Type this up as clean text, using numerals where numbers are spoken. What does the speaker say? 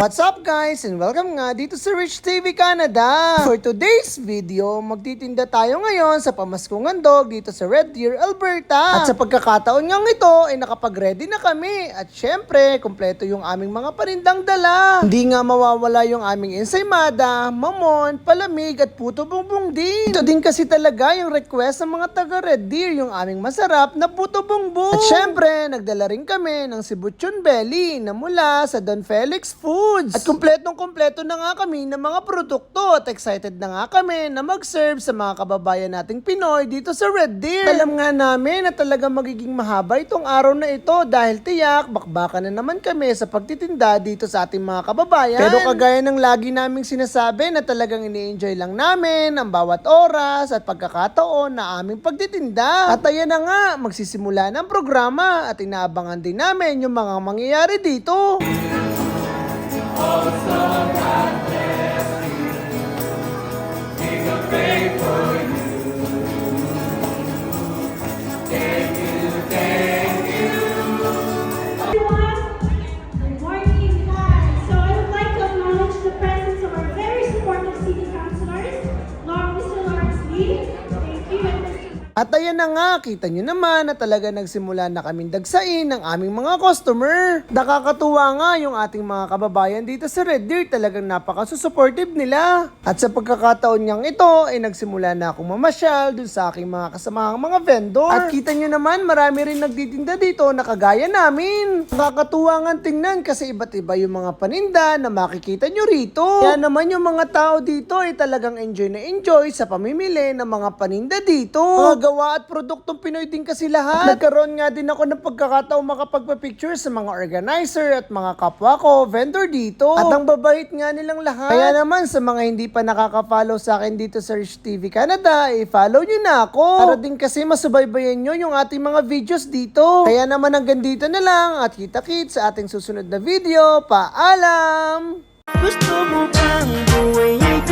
What's up guys and welcome nga dito sa Rich TV Canada. For today's video, magtitinda tayo ngayon sa Pamaskong Handog dito sa Red Deer, Alberta. At sa pagkakataon nga ito ay nakapag-ready na kami. At syempre, kompleto yung aming mga parindang dala. Hindi nga mawawala yung aming ensaymada, mamon, palamig at puto bongbong din. Ito din kasi talaga yung request ng mga taga Red Deer, yung aming masarap na puto bongbong. At syempre, nagdala rin kami ng Cebuchon Belly na mula sa Don Felix Foods. At kumpletong-kumpleto na nga kami ng mga produkto at excited na nga kami na mag-serve sa mga kababayan nating Pinoy dito sa Red Deer. Alam nga namin na talaga magiging mahaba itong araw na ito dahil tiyak, bakbakan na naman kami sa pagtitinda dito sa ating mga kababayan. Pero kagaya ng lagi naming sinasabi na talagang ini-enjoy lang namin ang bawat oras at pagkakataon na aming pagtitinda. At ayan na nga, magsisimula ng programa at inaabangan din namin yung mga mangyayari dito. Also, God bless you. Make a pray for you. Thank you, thank you. Everyone, good morning, guys. So I would like to acknowledge the presence of our very supportive city councilors, Mr. Lawrence Lee. Thank you, and Mr. At ayan na nga, kita nyo naman na talaga nagsimula na kaming dagsain ng aming mga customer. Nakakatuwa nga yung ating mga kababayan dito sa Red Deer, talagang napaka-supportive nila. At sa pagkakataon niyang ito, ay nagsimula na akong mamasyal dun sa aking mga kasamahang mga vendor. At kita nyo naman, marami rin nagtitinda dito na kagaya namin. Nakakatuwa nga tingnan kasi iba't iba yung mga paninda na makikita nyo rito. Kaya naman yung mga tao dito ay talagang enjoy na enjoy sa pamimili ng mga paninda dito. Gawa at produktong Pinoy din kasi lahat. At nagkaroon nga din ako ng pagkakataong makapagpa-picture sa mga organizer at mga kapwa ko, vendor dito. At ang babait nga nilang lahat. Kaya naman sa mga hindi pa nakaka-follow sa akin dito sa Rich TV Canada, i-follow nyo na ako. Para din kasi masubaybayan nyo yung ating mga videos dito. Kaya naman hanggang dito na lang at kita-kits sa ating susunod na video. Paalam! Gusto mo bang buhay ay